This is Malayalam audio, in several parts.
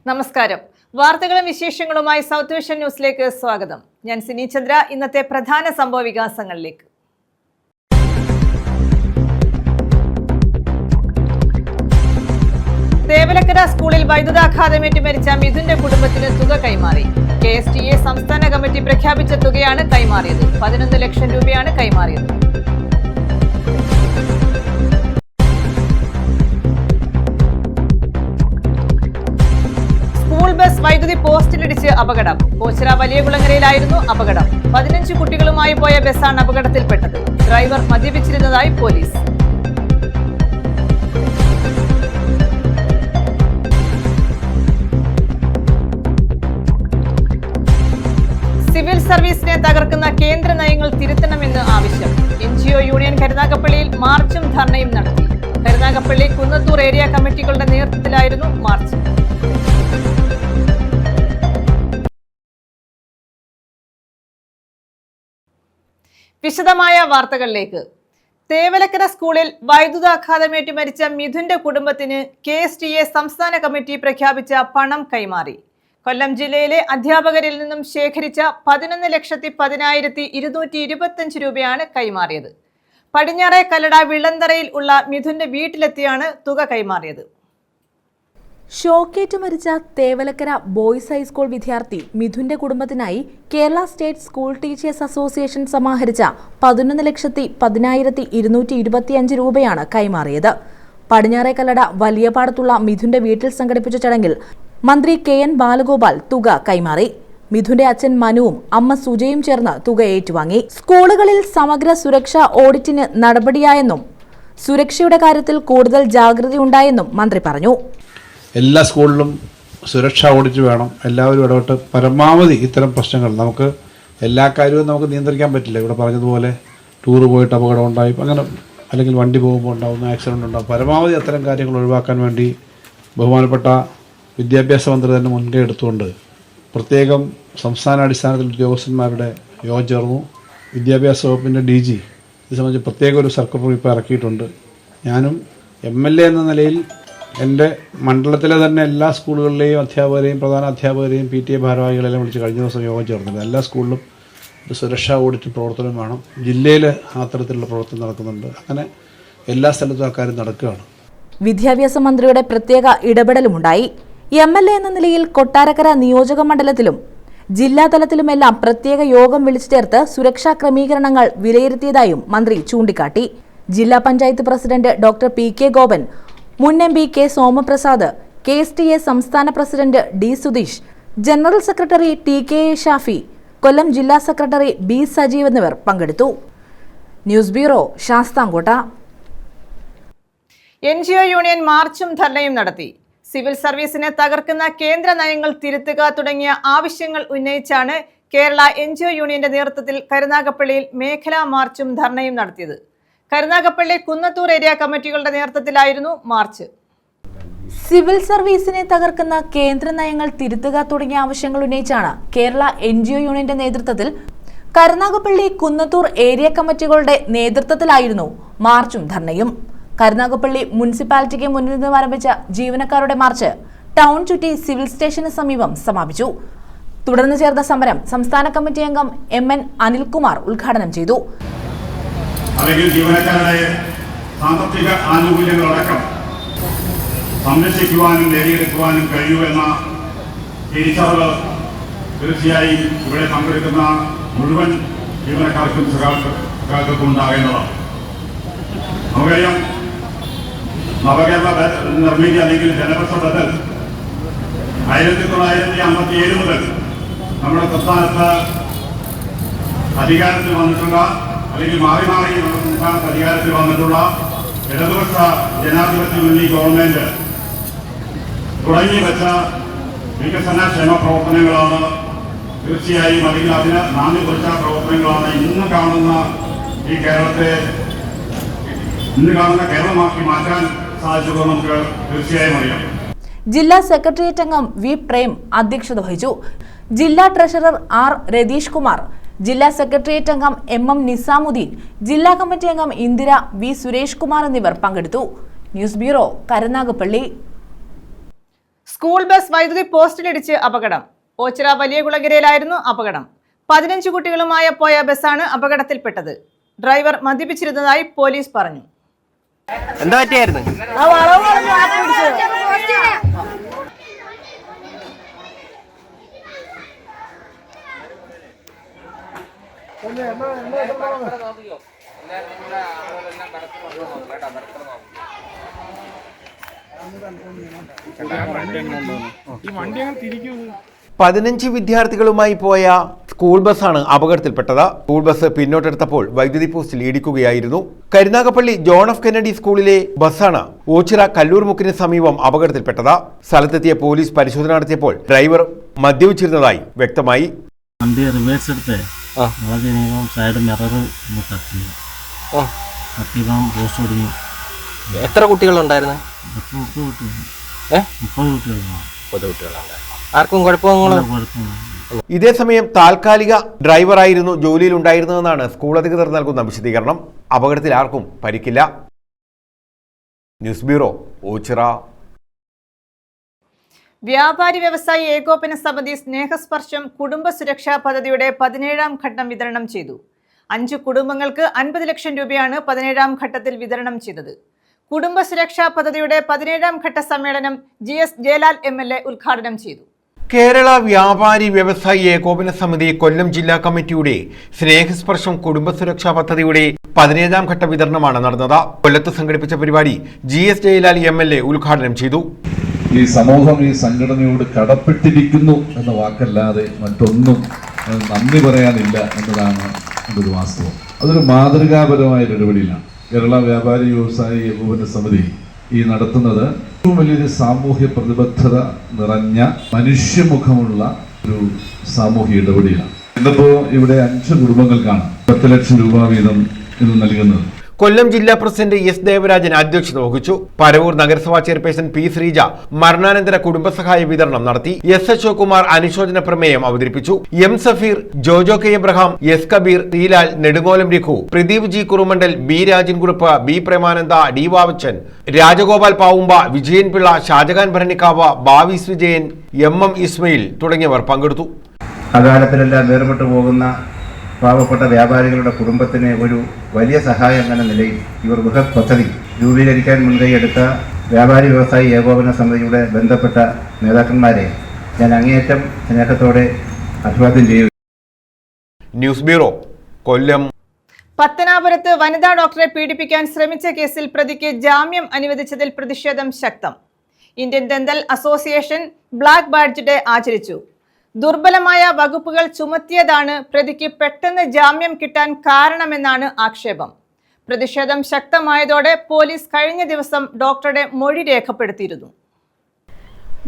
നമസ്കാരം. വാർത്തകളും വിശേഷങ്ങളുമായി സൗത്ത് വിഷൻ ന്യൂസിലേക്ക് സ്വാഗതം. ഞാൻ സിനി ചന്ദ്ര. ഇന്നത്തെ പ്രധാന സംഭവ വികാസങ്ങളിലേക്ക്. തേവലക്കര സ്കൂളിൽ വൈദ്യുതാഘാതമേറ്റ് മരിച്ച മിഥുന്റെ കുടുംബത്തിന് തുക കൈമാറി. KSTA സംസ്ഥാന കമ്മിറ്റി പ്രഖ്യാപിച്ച തുകയാണ് കൈമാറിയത്. 11 ലക്ഷം രൂപയാണ് കൈമാറിയത്. ബസ് വൈദ്യുതി പോസ്റ്റിലിടിച്ച് അപകടം. ഓച്ചിറ വലിയകുളങ്ങരയിലായിരുന്നു അപകടം. 15 കുട്ടികളുമായി പോയ ബസ്സാണ് അപകടത്തിൽപ്പെട്ടത്. ഡ്രൈവർ മദ്യപിച്ചിരുന്നതായി പോലീസ്. സിവിൽ സർവീസിനെ തകർക്കുന്ന കേന്ദ്ര നയങ്ങൾ തിരുത്തണമെന്ന് ആവശ്യം. NGO യൂണിയൻ കരുനാഗപ്പള്ളിയിൽ മാർച്ചും ധർണയും നടത്തി. കരുനാഗപ്പള്ളി കുന്നത്തൂർ ഏരിയ കമ്മിറ്റികളുടെ നേതൃത്വത്തിലായിരുന്നു മാർച്ച്. വിശദമായ വാർത്തകളിലേക്ക്. തേവലക്കര സ്കൂളിൽ വൈദ്യുതാഘാതമേറ്റ് മരിച്ച മിഥുന്റെ കുടുംബത്തിന് KSTA സംസ്ഥാന കമ്മിറ്റി പ്രഖ്യാപിച്ച പണം കൈമാറി. കൊല്ലം ജില്ലയിലെ അധ്യാപകരിൽ നിന്നും ശേഖരിച്ച 11,10,225 രൂപയാണ് കൈമാറിയത്. പടിഞ്ഞാറേ കല്ലട വിളന്തറയിൽ ഉള്ള മിഥുന്റെ വീട്ടിലെത്തിയാണ് തുക കൈമാറിയത്. ഷോക്കേറ്റ് മരിച്ച തേവലക്കര ബോയ്സ് ഹൈസ്കൂൾ വിദ്യാർത്ഥി മിഥുന്റെ കുടുംബത്തിനായി Kerala state school teachers association സമാഹരിച്ച 11,10,225 രൂപയാണ് കൈമാറിയത്. പടിഞ്ഞാറേക്കല്ലട വലിയപാടത്തുള്ള മിഥുന്റെ വീട്ടിൽ സംഘടിപ്പിച്ച ചടങ്ങിൽ മന്ത്രി KN ബാലഗോപാൽ തുക കൈമാറി. മിഥുന്റെ അച്ഛൻ മനുവും അമ്മ സുജയും ചേർന്ന് തുക ഏറ്റുവാങ്ങി. സ്കൂളുകളിൽ സമഗ്ര സുരക്ഷാ ഓഡിറ്റിന് നടപടിയായെന്നും സുരക്ഷയുടെ കാര്യത്തിൽ കൂടുതൽ ജാഗ്രതയുണ്ടായെന്നും മന്ത്രി പറഞ്ഞു. എല്ലാ സ്കൂളിലും സുരക്ഷാ ഓഡിറ്റ് വേണം. എല്ലാവരും ഇടപെട്ട് പരമാവധി ഇത്തരം പ്രശ്നങ്ങൾ നമുക്ക് എല്ലാ കാര്യവും നമുക്ക് നിയന്ത്രിക്കാൻ പറ്റില്ല. ഇവിടെ പറഞ്ഞതുപോലെ ടൂറ് പോയിട്ട് അപകടം ഉണ്ടായി അങ്ങനെ അല്ലെങ്കിൽ വണ്ടി പോകുമ്പോൾ ഉണ്ടാകുന്ന ആക്സിഡൻ്റ് ഉണ്ടാകും. പരമാവധി അത്തരം കാര്യങ്ങൾ ഒഴിവാക്കാൻ വേണ്ടി ബഹുമാനപ്പെട്ട വിദ്യാഭ്യാസ മന്ത്രി തന്നെ മുൻകൈ എടുത്തുകൊണ്ട് പ്രത്യേകം സംസ്ഥാന അടിസ്ഥാനത്തിൽ ഉദ്യോഗസ്ഥന്മാരുടെ യോഗം ചേർന്നു. വിദ്യാഭ്യാസ വകുപ്പിൻ്റെ DG ഇത് സംബന്ധിച്ച് പ്രത്യേക ഒരു സർക്കുലർ ഇപ്പോൾ ഇറക്കിയിട്ടുണ്ട്. ഞാനും MLA എന്ന നിലയിൽ എൻ്റെ മണ്ഡലത്തിലെ തന്നെ എല്ലാ സ്കൂളുകളിലെയും അധ്യാപകരെയും പ്രധാന അധ്യാപകരെയും PTA ഭാരവാഹികളെല്ലാം വിളിച്ച് കഴിഞ്ഞ ദിവസം യോഗം ചേർന്നിട്ടുണ്ട്. എല്ലാ സ്കൂളിലും ഒരു സുരക്ഷാ ഓഡിറ്റ് പ്രവർത്തനം വേണം. ജില്ലയിൽ അത്തരത്തിലുള്ള പ്രവർത്തനം നടക്കുന്നുണ്ട്. അങ്ങനെ എല്ലാ സ്ഥലത്തും അക്കാര്യം നടക്കുകയാണ്. വിദ്യാഭ്യാസ മന്ത്രിയുടെ പ്രത്യേക ഇടപെടലുമുണ്ടായി. MLA എന്ന നിലയിൽ കൊട്ടാരക്കര നിയോജക മണ്ഡലത്തിലും ജില്ലാതലത്തിലുമെല്ലാം പ്രത്യേക യോഗം വിളിച്ചു ചേർത്ത് സുരക്ഷാ ക്രമീകരണങ്ങൾ വിലയിരുത്തിയതായും മന്ത്രി ചൂണ്ടിക്കാട്ടി. ജില്ലാ panchayat president doctor PK Gopan, മുൻ MP K സോമപ്രസാദ്, KSTA സംസ്ഥാന president D Sudheesh, general secretary TK Shafi, Kollam ജില്ലാ സെക്രട്ടറി B സജീവ് എന്നിവർ പങ്കെടുത്തു. News bureau, Sasthamkotta. NGO union മാർച്ചും ധർണയും നടത്തി. സിവിൽ സർവീസിനെ തകർക്കുന്ന കേന്ദ്ര നയങ്ങൾ തിരുത്തുക തുടങ്ങിയ ആവശ്യങ്ങൾ ഉന്നയിച്ചാണ് കേരള NGO യൂണിയന്റെ നേതൃത്വത്തിൽ കരുനാഗപ്പള്ളിയിൽ മേഖലാ മാർച്ചും ധർണയും നടത്തിയത്. കരുനാഗപ്പള്ളി കുന്നത്തൂർ ഏരിയ കമ്മിറ്റികളുടെ നേതൃത്വത്തിലായിരുന്നു മാർച്ച്. സിവിൽ സർവീസിനെ തകർക്കുന്ന കേന്ദ്ര നയങ്ങൾ തിരുത്തുക തുടങ്ങിയ ആവശ്യങ്ങൾ ഉന്നയിച്ചാണ് കേരള NGO യൂണിയന്റെ നേതൃത്വത്തിൽ കരുനാഗപ്പള്ളി കുന്നത്തൂർ ഏരിയ കമ്മിറ്റികളുടെ നേതൃത്വത്തിലായിരുന്നു മാർച്ചും ധർണയും. കരുനാഗപ്പള്ളി മുനിസിപ്പാലിറ്റിക്ക് മുന്നിൽ നിന്ന് ആരംഭിച്ച ജീവനക്കാരുടെ മാർച്ച് ടൗൺ ചുറ്റി സിവിൽ സ്റ്റേഷന് സമീപം സമാപിച്ചു. തുടർന്ന് ചേർന്ന സമരം സംസ്ഥാന കമ്മിറ്റി അംഗം MN അനിൽകുമാർ ഉദ്ഘാടനം ചെയ്തു. അല്ലെങ്കിൽ ജീവനക്കാരുടെ സാമ്പത്തിക ആനുകൂല്യങ്ങളടക്കം സംരക്ഷിക്കുവാനും നേടിയെടുക്കുവാനും കഴിയൂ എന്ന തിരിച്ചറിവ് തീർച്ചയായും ഇവിടെ പങ്കെടുക്കുന്ന മുഴുവൻ ജീവനക്കാർക്കും സഹാക്കൾക്കും ഉണ്ടാകേണ്ടതാണ്. നമുക്കറിയാം, നവകേരള നിർമ്മിതി അല്ലെങ്കിൽ ജനപക്ഷ ബദൽ 1957 മുതൽ നമ്മുടെ സംസ്ഥാനത്ത് അധികാരത്തിൽ വന്നിട്ടുള്ള അല്ലെങ്കിൽ മാറി മാറി നമ്മുടെ സംസ്ഥാനത്ത് അധികാരത്തിൽ വന്നിട്ടുള്ള ഇടതുപക്ഷ ജനാധിപത്യ മുന്നണി ഗവൺമെന്റ് തുടങ്ങി വെച്ച വികസനക്ഷേമ പ്രവർത്തനങ്ങളാണ് തീർച്ചയായും അല്ലെങ്കിൽ അതിന് നാന്ദി കുറിച്ച പ്രവർത്തനങ്ങളാണ് ഇന്ന് കാണുന്ന കേരളമാക്കി മാറ്റാൻ സാധിച്ചതെന്ന് നമുക്ക് തീർച്ചയായും അറിയാം. ജില്ലാ സെക്രട്ടേറിയറ്റ് അംഗം V പ്രേം അധ്യക്ഷത വഹിച്ചു. ജില്ലാ ട്രഷറർ R രതീഷ് കുമാർ, ജില്ലാ സെക്രട്ടേറിയറ്റ് അംഗം MM നിസാമുദ്ദീൻ, ജില്ലാ കമ്മിറ്റി അംഗം ഇന്ദിര V സുരേഷ് കുമാർ എന്നിവർ പങ്കെടുത്തു. News bureau, Karunagappally. School bus വൈദ്യുതി പോസ്റ്റിലിടിച്ച് അപകടം. ഓച്ചിറ വലിയകുളങ്ങരയിലായിരുന്നു അപകടം. 15 കുട്ടികളുമായി പോയ ബസ്സാണ് അപകടത്തിൽപ്പെട്ടത്. ഡ്രൈവർ മദ്യപിച്ചിരുന്നതായി പോലീസ് പറഞ്ഞു. എന്താ പറ്റിയായിരുന്നു? പതിനഞ്ച് വിദ്യാർത്ഥികളുമായി പോയ സ്കൂൾ ബസ്സാണ് അപകടത്തിൽപ്പെട്ടത്. സ്കൂൾ ബസ് പിന്നോട്ടെടുത്തപ്പോൾ വൈദ്യുതി പോസ്റ്റിൽ ഇടിക്കുകയായിരുന്നു. കരുനാഗപ്പള്ളി ജോൺ എഫ് കെന്നഡി സ്കൂളിലെ ബസ്സാണ് ഓച്ചിറ കല്ലൂർ മുക്കിന് സമീപം അപകടത്തിൽപ്പെട്ടത്. സ്ഥലത്തെത്തിയ പോലീസ് പരിശോധന നടത്തിയപ്പോൾ ഡ്രൈവർ മദ്യപിച്ചിരുന്നതായി വ്യക്തമായി. എത്ര കുട്ടികളുണ്ടായിരുന്നു? 30 കുട്ടികളുണ്ട്. ആർക്കും കുഴപ്പമൊന്നും? ഇതേസമയം താൽക്കാലിക ഡ്രൈവറായിരുന്നു ജോലിയിൽ ഉണ്ടായിരുന്നതെന്നാണ് സ്കൂൾ അധികൃതർ നൽകുന്ന വിശദീകരണം. അപകടത്തിൽ ആർക്കും പരിക്കില്ല. News bureau, Ochira. വ്യാപാരി വ്യവസായി ഏകോപന സമിതി സ്നേഹസ്പർശം കുടുംബ സുരക്ഷാ പദ്ധതിയുടെ 17ാം ഘട്ടം വിതരണം ചെയ്തു. 5 കുടുംബങ്ങൾക്ക് 50 ലക്ഷം രൂപയാണ് 17ാം ഘട്ടത്തിൽ വിതരണം ചെയ്തത്. കുടുംബ സുരക്ഷാ പദ്ധതിയുടെ 17ാം ഘട്ട സമ്മേളനം GS ജയലാൽ MLA ഉദ്ഘാടനം ചെയ്തു. കേരള വ്യാപാരി വ്യവസായി ഏകോപന സമിതി കൊല്ലം ജില്ലാ കമ്മിറ്റിയുടെ സ്നേഹസ്പർശം കുടുംബ സുരക്ഷാ പദ്ധതിയുടെ 17ാം ഘട്ട വിതരണമാണ് നടന്നത്. കൊല്ലത്ത് സംഘടിപ്പിച്ച പരിപാടി GS ജയലാൽ MLA ഉദ്ഘാടനം ചെയ്തു. ഈ സമൂഹം ഈ സംഘടനയോട് കടപ്പെട്ടിരിക്കുന്നു എന്ന വാക്കല്ലാതെ മറ്റൊന്നും നന്ദി പറയാനില്ല എന്നതാണ് ഒരു വാസ്തവം. അതൊരു മാതൃകാപരമായ പരിപാടിയിലാണ് കേരള വ്യാപാരി വ്യവസായി ഏകോപന സമിതി ഈ നടത്തുന്നത്. ഏറ്റവും വലിയൊരു സാമൂഹ്യ പ്രതിബദ്ധത നിറഞ്ഞ മനുഷ്യമുഖമുള്ള ഒരു സാമൂഹ്യ ഇടപെടലാണ്. ഇന്നിപ്പോ ഇവിടെ 5 കുടുംബങ്ങൾക്കാണ് 10 ലക്ഷം രൂപ വീതം ഇത് നൽകുന്നത്. കൊല്ലം ജില്ലാ പ്രസിഡന്റ് S ദേവരാജൻ അധ്യക്ഷത വഹിച്ചു. പരവൂർ നഗരസഭാ ചെയർപേഴ്സൺ P ശ്രീജ മരണാനന്തര കുടുംബസഹായ വിതരണം നടത്തി. S അശോകുമാർ അനുശോചന പ്രമേയം അവതരിപ്പിച്ചു. M Safeer, Jojo K Abraham, S Kabeer, Sreelal, Nedungolam Raghu, Pradeep G Kurumandal, B Rajankurup, B Premananda, D Vavachan, Rajagopal Pavumba, Vijayan Pillai, Shajahan Bharanikkavu, Bavis Vijayan, MM Ismail തുടങ്ങിയവർ പങ്കെടുത്തു. അകാലത്തിലെല്ലാം വേർപെട്ടു പോകുന്ന പാവപ്പെട്ട വ്യാപാരികളുടെ കുടുംബത്തിന് ഒരു വലിയ സഹായം എന്ന നിലയിൽ ഇവർ ബൃഹത് പദ്ധതി രൂപീകരിക്കാൻ മുൻകൈയെടുത്ത വ്യാപാരി വ്യവസായി ഏകോപന സമിതിയുടെ ബന്ധപ്പെട്ട നേതാക്കന്മാരെ ഞാൻ അങ്ങേയറ്റം സ്നേഹത്തോടെ അഭിവാദ്യം ചെയ്യുന്നു. ന്യൂസ് ബ്യൂറോ, കൊല്ലം. പത്തനാപുരത്ത് വനിതാ ഡോക്ടറെ പീഡിപ്പിക്കാൻ ശ്രമിച്ച കേസിൽ പ്രതിക്ക് ജാമ്യം അനുവദിച്ചതിൽ പ്രതിഷേധം ശക്തം. Indian dental association black badge day ആചരിച്ചു. ദുർബലമായ വകുപ്പുകൾ ചുമത്തിയതാണ് പ്രതിക്ക് പെട്ടെന്ന് ജാമ്യം കിട്ടാൻ കാരണമെന്നാണ് ആക്ഷേപം. പ്രതിഷേധം ശക്തമായതോടെ പോലീസ് കഴിഞ്ഞ ദിവസം ഡോക്ടറുടെ മൊഴി രേഖപ്പെടുത്തിയിരുന്നു.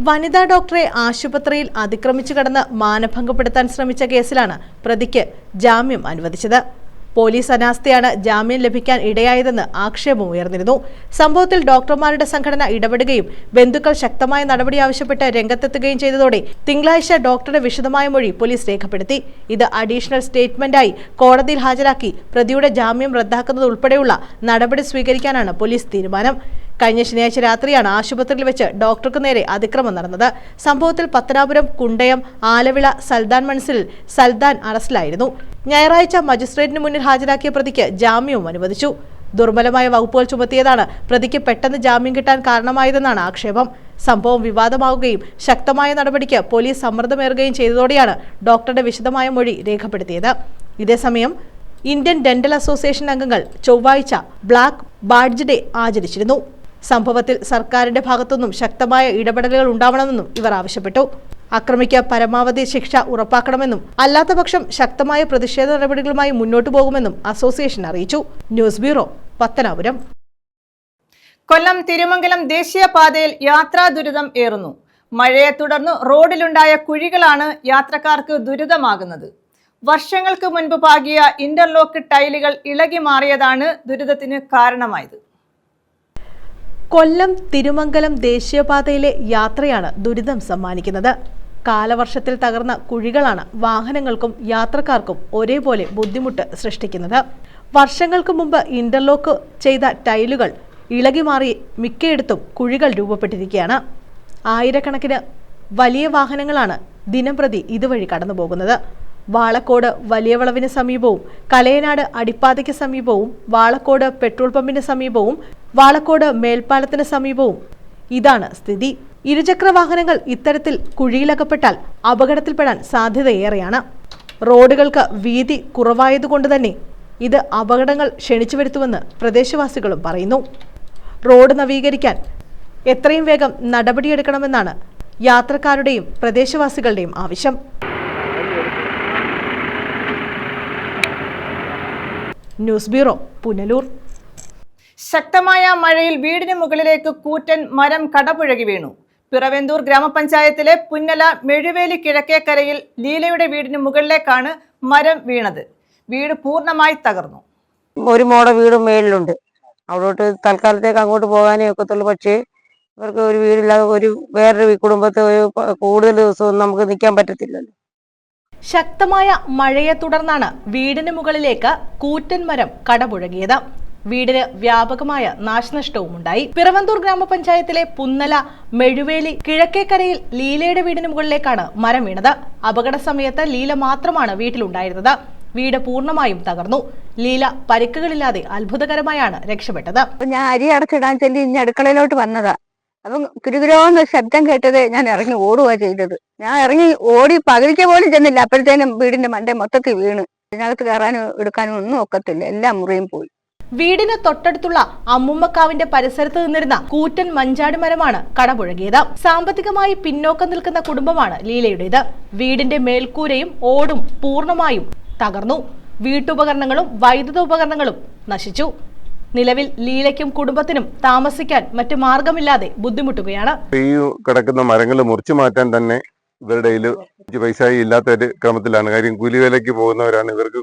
വനിതാ ഡോക്ടറെ ആശുപത്രിയിൽ അതിക്രമിച്ചു കടന്ന് മാനഭംഗപ്പെടുത്താൻ ശ്രമിച്ച കേസിലാണ് പ്രതിക്ക് ജാമ്യം അനുവദിച്ചത്. പോലീസ് അനാസ്ഥയാണ് ജാമ്യം ലഭിക്കാൻ ഇടയായതെന്ന് ആക്ഷേപം ഉയർന്നിരുന്നു. സംഭവത്തിൽ ഡോക്ടർമാരുടെ സംഘടന ഇടപെടുകയും ബന്ധുക്കൾ ശക്തമായ നടപടി ആവശ്യപ്പെട്ട് രംഗത്തെത്തുകയും ചെയ്തതോടെ തിങ്കളാഴ്ച ഡോക്ടറുടെ വിശദമായ മൊഴി പോലീസ് രേഖപ്പെടുത്തി. ഇത് അഡീഷണൽ സ്റ്റേറ്റ്മെന്റായി കോടതിയിൽ ഹാജരാക്കി പ്രതിയുടെ ജാമ്യം റദ്ദാക്കുന്നത് ഉൾപ്പെടെയുള്ള നടപടി സ്വീകരിക്കാനാണ് പോലീസ് തീരുമാനം. കഴിഞ്ഞ ശനിയാഴ്ച രാത്രിയാണ് ആശുപത്രിയിൽ വെച്ച് ഡോക്ടർക്ക് നേരെ അതിക്രമം നടന്നത്. സംഭവത്തിൽ പത്തനാപുരം കുണ്ടയം ആലവിള സൽദാൻ മൻസിലിൽ സൽദാൻ അറസ്റ്റിലായിരുന്നു. ഞായറാഴ്ച മജിസ്ട്രേറ്റിന് മുന്നിൽ ഹാജരാക്കിയ പ്രതിക്ക് ജാമ്യവും അനുവദിച്ചു. ദുർബലമായ വകുപ്പുകൾ ചുമത്തിയതാണ് പ്രതിക്ക് പെട്ടെന്ന് ജാമ്യം കിട്ടാൻ കാരണമായതെന്നാണ് ആക്ഷേപം. സംഭവം വിവാദമാവുകയും ശക്തമായ നടപടിക്ക് പോലീസ് സമ്മർദ്ദമേറുകയും ചെയ്തതോടെയാണ് ഡോക്ടറുടെ വിശദമായ മൊഴി രേഖപ്പെടുത്തിയത്. ഇതേസമയം ഇന്ത്യൻ ഡെന്റൽ അസോസിയേഷൻ അംഗങ്ങൾ ചൊവ്വാഴ്ച ബ്ലാക്ക് ബാഡ്ജ് ഡേ ആചരിച്ചിരുന്നു. സംഭവത്തിൽ സർക്കാരിന്റെ ഭാഗത്തുനിന്നും ശക്തമായ ഇടപെടലുകൾ ഉണ്ടാവണമെന്നും ഇവർ ആവശ്യപ്പെട്ടു. അക്രമിക്ക് പരമാവധി ശിക്ഷ ഉറപ്പാക്കണമെന്നും അല്ലാത്തപക്ഷം ശക്തമായ പ്രതിഷേധ നടപടികളുമായി മുന്നോട്ടു പോകുമെന്നും അസോസിയേഷൻ അറിയിച്ചു. News bureau, Pathanapuram. കൊല്ലം തിരുമംഗലം ദേശീയപാതയിൽ യാത്രാ ദുരിതം ഏറുന്നു. മഴയെ തുടർന്ന് റോഡിലുണ്ടായ കുഴികളാണ് യാത്രക്കാർക്ക് ദുരിതമാകുന്നത്. വർഷങ്ങൾക്ക് മുൻപ് പാകിയ ഇന്റർലോക്ക് ടൈലുകൾ ഇളകി മാറിയതാണ് ദുരിതത്തിന് കാരണമായത്. കൊല്ലം തിരുമംഗലം ദേശീയപാതയിലെ യാത്രയാണ് ദുരിതം സമ്മാനിക്കുന്നത്. കാലവർഷത്തിൽ തകർന്ന കുഴികളാണ് വാഹനങ്ങൾക്കും യാത്രക്കാർക്കും ഒരേപോലെ ബുദ്ധിമുട്ട് സൃഷ്ടിക്കുന്നത്. വർഷങ്ങൾക്ക് മുമ്പ് ഇന്റർലോക്ക് ചെയ്ത ടൈലുകൾ ഇളകി മാറി മിക്കയിടത്തും കുഴികൾ രൂപപ്പെട്ടിരിക്കുകയാണ്. ആയിരക്കണക്കിന് വലിയ വാഹനങ്ങളാണ് ദിനംപ്രതി ഇതുവഴി കടന്നുപോകുന്നത്. വാളക്കോട് വലിയ വളവിന് സമീപവും കലയനാട് അടിപ്പാതയ്ക്ക് സമീപവും വാളക്കോട് പെട്രോൾ പമ്പിന് സമീപവും വാളക്കോട് മേൽപ്പാലത്തിന് സമീപവും ഇതാണ് സ്ഥിതി. ഇരുചക്ര വാഹനങ്ങൾ ഇത്തരത്തിൽ കുഴിയിലകപ്പെട്ടാൽ അപകടത്തിൽപ്പെടാൻ സാധ്യതയേറെയാണ്. റോഡുകൾക്ക് വീതി കുറവായതുകൊണ്ട് തന്നെ ഇത് അപകടങ്ങൾ ക്ഷണിച്ചു വരുത്തുമെന്ന് പ്രദേശവാസികളും പറയുന്നു. റോഡ് നവീകരിക്കാൻ എത്രയും വേഗം നടപടിയെടുക്കണമെന്നാണ് യാത്രക്കാരുടെയും പ്രദേശവാസികളുടെയും ആവശ്യം. News bureau, Punalur. ശക്തമായ മഴയിൽ വീടിന് മുകളിലേക്ക് കൂറ്റൻ മരം കടപുഴകി വീണു. പിറവന്തൂർ ഗ്രാമപഞ്ചായത്തിലെ പുന്നല മെഴുവേലി കിഴക്കേക്കരയിൽ ലീലയുടെ വീടിന് മുകളിലേക്കാണ് മരം വീണത്. വീട് പൂർണ്ണമായി തകർന്നു. ഒരു മോടെ വീട് മേളിലുണ്ട്. അവിടോട്ട് തൽക്കാലത്തേക്ക് അങ്ങോട്ട് പോകാനേ ഒക്കത്തുള്ളൂ. പക്ഷേ ഇവർക്ക് ഒരു വീടില്ലാതെ വേറൊരു കുടുംബത്തെ കൂടുതൽ ദിവസവും നമുക്ക് നിൽക്കാൻ പറ്റത്തില്ലല്ലോ. ശക്തമായ മഴയെ തുടർന്നാണ് വീടിന് മുകളിലേക്ക് കൂറ്റൻ മരം കടപുഴകിയത്. വീടിന് വ്യാപകമായ നാശനഷ്ടവും ഉണ്ടായി. പിറവന്തൂർ ഗ്രാമപഞ്ചായത്തിലെ പുന്നല മെഴുവേലി കിഴക്കേക്കരയിൽ ലീലയുടെ വീടിന് മുകളിലേക്കാണ് മരം വീണത്. അപകട സമയത്ത് ലീല മാത്രമാണ് വീട്ടിലുണ്ടായിരുന്നത്. വീട് പൂർണ്ണമായും തകർന്നു. ലീല പരിക്കുകളില്ലാതെ അത്ഭുതകരമായാണ് രക്ഷപ്പെട്ടത്. ഞാൻ അരി അടച്ചിടാൻ ചെല്ലി ഇനി അടുക്കളയിലോട്ട് വന്നതാ. അപ്പം ഗുരുഗുരോന്ന് ശബ്ദം കേട്ടത് ഞാൻ ഇറങ്ങി ഓടുക ചെയ്തത്. ഞാൻ ഇറങ്ങി ഓടി പകുതിക്ക് പോലും ചെന്നില്ല. അപ്പോഴത്തേനും വീടിന്റെ മണ്ടേ മൊത്തത്തിൽ വീണ്. ഇതിനകത്ത് കയറാനും എടുക്കാനും ഒന്നും ഒക്കത്തില്ല. എല്ലാം മുറിയും പോയി. വീടിന് തൊട്ടടുത്തുള്ള അമ്മുമ്മക്കാവിന്റെ പരിസരത്ത് നിന്നിരുന്ന കൂറ്റൻ മഞ്ചാടി മരമാണ് കടപുഴകിയത്. സാമ്പത്തികമായി പിന്നോക്കം നിൽക്കുന്ന കുടുംബമാണ് ലീലയുടേത്. വീടിന്റെ മേൽക്കൂരയും ഓടും പൂർണ്ണമായും തകർന്നു. വീട്ടുപകരണങ്ങളും വൈദ്യുത ഉപകരണങ്ങളും നശിച്ചു. നിലവിൽ ലീലയ്ക്കും കുടുംബത്തിനും താമസിക്കാൻ മറ്റു മാർഗമില്ലാതെ ബുദ്ധിമുട്ടുകയാണ്. ഈ കിടക്കുന്ന മരങ്ങൾ മുറിച്ചു മാറ്റാൻ തന്നെ ഇവരുടെ പൈസ ഇല്ലാത്ത ഒരു ക്രമത്തിലാണ്. കാര്യം കൂലിവേലയ്ക്ക് പോകുന്നവരാണ്. ഇവർക്ക്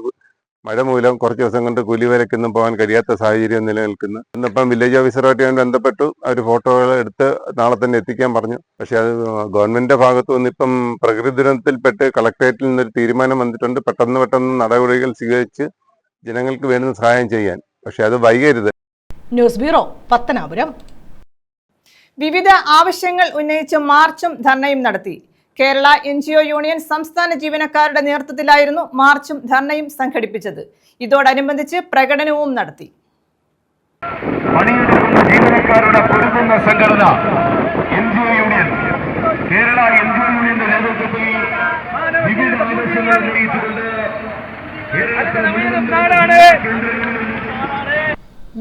മഴ മൂലം കുറച്ച് ദിവസം കൊണ്ട് കൂലിവേലയ്ക്കൊന്നും പോകാൻ കഴിയാത്ത സാഹചര്യം നിലനിൽക്കുന്നു. ഇന്നിപ്പം വില്ലേജ് ഓഫീസറുമായിട്ട് ബന്ധപ്പെട്ടു. അവർ ഫോട്ടോകൾ എടുത്ത് നാളെ തന്നെ എത്തിക്കാൻ പറഞ്ഞു. പക്ഷെ അത് ഗവൺമെന്റിന്റെ ഭാഗത്തു നിന്ന് ഇപ്പം പ്രകൃതി ദുരന്തത്തിൽപ്പെട്ട് കളക്ടറേറ്റിൽ നിന്നൊരു തീരുമാനം വന്നിട്ടുണ്ട്. പെട്ടെന്ന് നടപടികൾ സ്വീകരിച്ച് ജനങ്ങൾക്ക് വേണ്ടുന്ന സഹായം ചെയ്യാൻ. പക്ഷെ അത് വൈകരുത്. News bureau, Pathanapuram. വിവിധ ആവശ്യങ്ങൾ ഉന്നയിച്ച് മാർച്ചും ധർണയും നടത്തി. കേരള NGO യൂണിയൻ സംസ്ഥാന ജീവനക്കാരുടെ നേതൃത്വത്തിലായിരുന്നു മാർച്ചും ധർണയും സംഘടിപ്പിച്ചത്. ഇതോടനുബന്ധിച്ച് പ്രകടനവും നടത്തി. പണിയെടുക്കുന്ന ജീവനക്കാരുടെ പൊരുതുന്ന സംഘടന NGO യൂണിയൻ, കേരള NGO യൂണിയന്റെ നേതൃത്വത്തിൽ വിവിധ ആവശ്യങ്ങൾ ഉന്നയിച്ചുകൊണ്ട്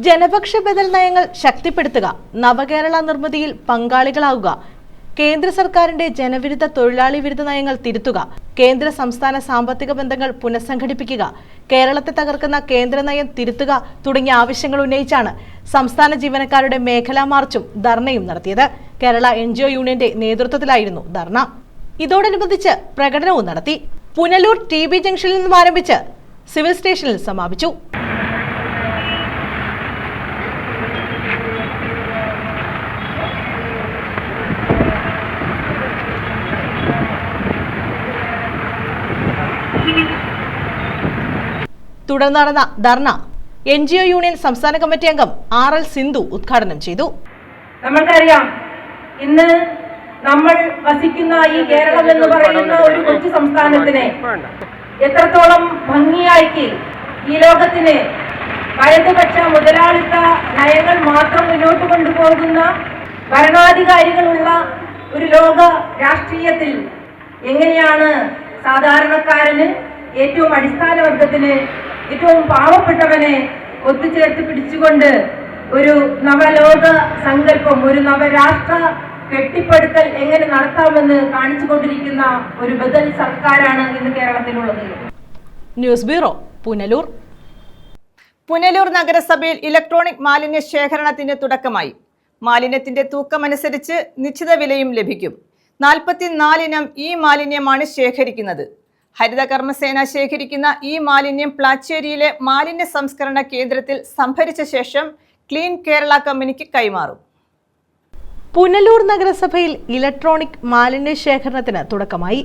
ജനപക്ഷ ബദൽ നയങ്ങൾ ശക്തിപ്പെടുത്തുക, നവകേരള നിർമ്മിതിയിൽ പങ്കാളികളാവുക, കേന്ദ്ര സർക്കാരിന്റെ ജനവിരുദ്ധ തൊഴിലാളി വിരുദ്ധ നയങ്ങൾ തിരുത്തുക, കേന്ദ്ര സംസ്ഥാന സാമ്പത്തിക ബന്ധങ്ങൾ പുനഃസംഘടിപ്പിക്കുക, കേരളത്തെ തകർക്കുന്ന കേന്ദ്ര നയം തിരുത്തുക തുടങ്ങിയ ആവശ്യങ്ങൾ ഉന്നയിച്ചാണ് സംസ്ഥാന ജീവനക്കാരുടെ മേഖലാ മാർച്ചും ധർണയും നടത്തിയത്. കേരള NGO യൂണിയന്റെ നേതൃത്വത്തിലായിരുന്നു ധർണ. ഇതോടനുബന്ധിച്ച് പ്രകടനവും നടത്തി. പുനലൂർ TB ജംഗ്ഷനിൽ നിന്നും ആരംഭിച്ച് സിവിൽ സ്റ്റേഷനിൽ സമാപിച്ചു. തുടർന്ന് നടന്ന ധർണ NGO യൂണിയൻ സംസ്ഥാന കമ്മിറ്റി അംഗം RL സിന്ധു ഉദ്ഘാടനം ചെയ്തു. നമ്മൾക്കറിയാം, ഇന്ന് നമ്മൾ വസിക്കുന്ന ഈ കേരളം എന്ന് പറയുന്ന ഒരു കൊച്ചു സംസ്ഥാനത്തിനെ എത്രത്തോളം ഭംഗിയാക്കി ഈ ലോകത്തിന് വലതുപക്ഷ മുതലാളിത്ത നയങ്ങൾ മാത്രം മുന്നോട്ട് കൊണ്ടുപോകുന്ന ഭരണാധികാരികളുള്ള ഒരു ലോക രാഷ്ട്രീയത്തിൽ എങ്ങനെയാണ് സാധാരണക്കാരന്, ഏറ്റവും അടിസ്ഥാന വർഗത്തിന്, ഏറ്റവും പാവപ്പെട്ടവനെ ഒത്തുചേർത്ത് പിടിച്ചുകൊണ്ട് ഒരു നവലോക സങ്കല്പം, ഒരു നവരാഷ്ട്ര കെട്ടിപ്പടുക്കൽ എങ്ങനെ നടത്താമെന്ന് കാണിച്ചുകൊണ്ടിരിക്കുന്ന ഒരു ബദൽ സർക്കാരാണ് ഇന്ന് കേരളത്തിലുള്ളത്. News bureau, Punalur. പുനലൂർ നഗരസഭയിൽ ഇലക്ട്രോണിക് മാലിന്യ ശേഖരണത്തിന് തുടക്കമായി. മാലിന്യത്തിന്റെ തൂക്കമനുസരിച്ച് നിശ്ചിത വിലയും ലഭിക്കും. 44 ഇനം ഈ മാലിന്യമാണ് ശേഖരിക്കുന്നത്. ഹരിതകർമ്മസേന ശേഖരിക്കുന്ന ഈ മാലിന്യം പ്ലാച്ചേരിയിലെ മാലിന്യ സംസ്കരണ കേന്ദ്രത്തിൽ സംഭരിച്ച ശേഷം ക്ലീൻ കേരള കമ്പനിക്ക് കൈമാറും. പുനലൂർ നഗരസഭയിൽ ഇലക്ട്രോണിക് മാലിന്യ ശേഖരണത്തിന് തുടക്കമായി.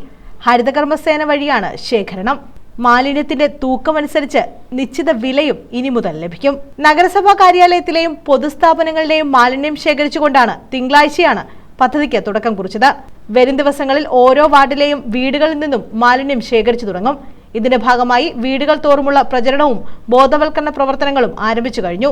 ഹരിതകർമ്മസേന വഴിയാണ് ശേഖരണം. മാലിന്യത്തിന്റെ തൂക്കമനുസരിച്ച് നിശ്ചിത വിലയും ഇനി മുതൽ ലഭിക്കും. നഗരസഭാ കാര്യാലയത്തിലെയും പൊതുസ്ഥാപനങ്ങളിലെയും മാലിന്യം ശേഖരിച്ചുകൊണ്ടാണ് തിങ്കളാഴ്ചയാണ് പദ്ധതിക്ക് തുടക്കം കുറിച്ചത്. വരും ദിവസങ്ങളിൽ ഓരോ വാർഡിലെയും വീടുകളിൽ നിന്നും മാലിന്യം ശേഖരിച്ചു തുടങ്ങും. ഇതിന്റെ ഭാഗമായി വീടുകൾ തോറുമുള്ള പ്രചരണവും ബോധവൽക്കരണ പ്രവർത്തനങ്ങളും ആരംഭിച്ചു കഴിഞ്ഞു.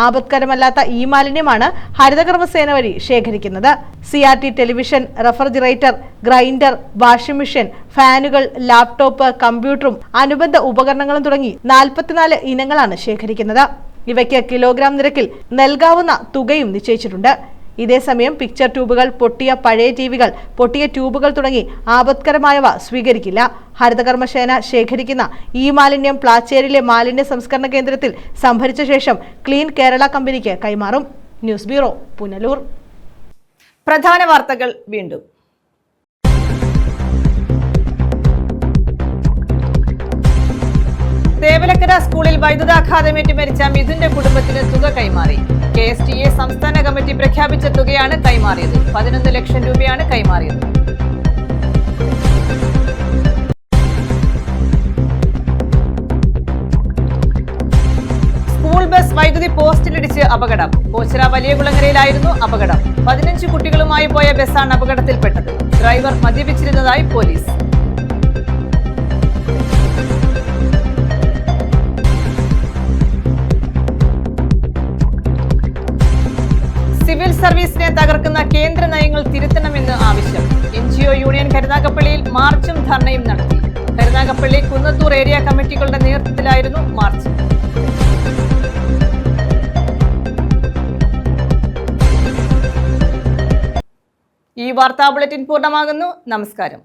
ആപത്കരമല്ലാത്ത ഈ മാലിന്യമാണ് ഹരിതകർമ്മസേന വഴി ശേഖരിക്കുന്നത്. CRT television, refrigerator, grinder, washing machine, ഫാനുകൾ, ലാപ്ടോപ്പ്, കമ്പ്യൂട്ടറും അനുബന്ധ ഉപകരണങ്ങളും തുടങ്ങി 44 ഇനങ്ങളാണ് ശേഖരിക്കുന്നത്. ഇവയ്ക്ക് കിലോഗ്രാം നിരക്കിൽ നൽകാവുന്ന തുകയും നിശ്ചയിച്ചിട്ടുണ്ട്. ഇതേസമയം പിക്ചർ ട്യൂബുകൾ, പൊട്ടിയ പഴയ ടിവികൾ, പൊട്ടിയ ട്യൂബുകൾ തുടങ്ങി ആപത്കരമായവ സ്വീകരിക്കില്ല. ഹരിതകർമ്മസേന ശേഖരിക്കുന്ന ഈ മാലിന്യം പ്ലാച്ചേരിയിലെ മാലിന്യ സംസ്കരണ കേന്ദ്രത്തിൽ സംഭരിച്ച ശേഷം ക്ലീൻ കേരള കമ്പനിക്ക് കൈമാറും. News bureau, Punalur. പ്രധാന വാർത്തകൾ വീണ്ടും. തേവലക്കര സ്കൂളിൽ വൈദ്യുതാഘാതമേറ്റ് മരിച്ച മിഥുന്റെ കുടുംബത്തിന് തുക കൈമാറി. KSTA സംസ്ഥാന കമ്മിറ്റി പ്രഖ്യാപിച്ച തുകയാണ് കൈമാറിയത്. 11 ലക്ഷം രൂപയാണ് കൈമാറിയത്. സ്കൂൾ ബസ് വൈദ്യുതി പോസ്റ്റിലിടിച്ച് അപകടം. ഓച്ചിറ വലിയകുളങ്ങരയിലായിരുന്നു അപകടം. 15 കുട്ടികളുമായി പോയ ബസ്സാണ് അപകടത്തിൽപ്പെട്ടത്. ഡ്രൈവർ മദ്യപിച്ചിരുന്നതായി പോലീസ്. സിവിൽ സർവീസിനെ തകർക്കുന്ന കേന്ദ്ര നയങ്ങൾ തിരുത്തണമെന്ന് ആവശ്യം. NGO യൂണിയൻ കരുനാഗപ്പള്ളിയിൽ മാർച്ചും ധർണയും നടത്തി. കരുനാഗപ്പള്ളി, കുന്നത്തൂർ ഏരിയ കമ്മിറ്റികളുടെ നേതൃത്വത്തിലായിരുന്നു മാർച്ച്. ഈ വാർത്താ ബുള്ളറ്റിൻ പൂർണ്ണമാകുന്നു. നമസ്കാരം.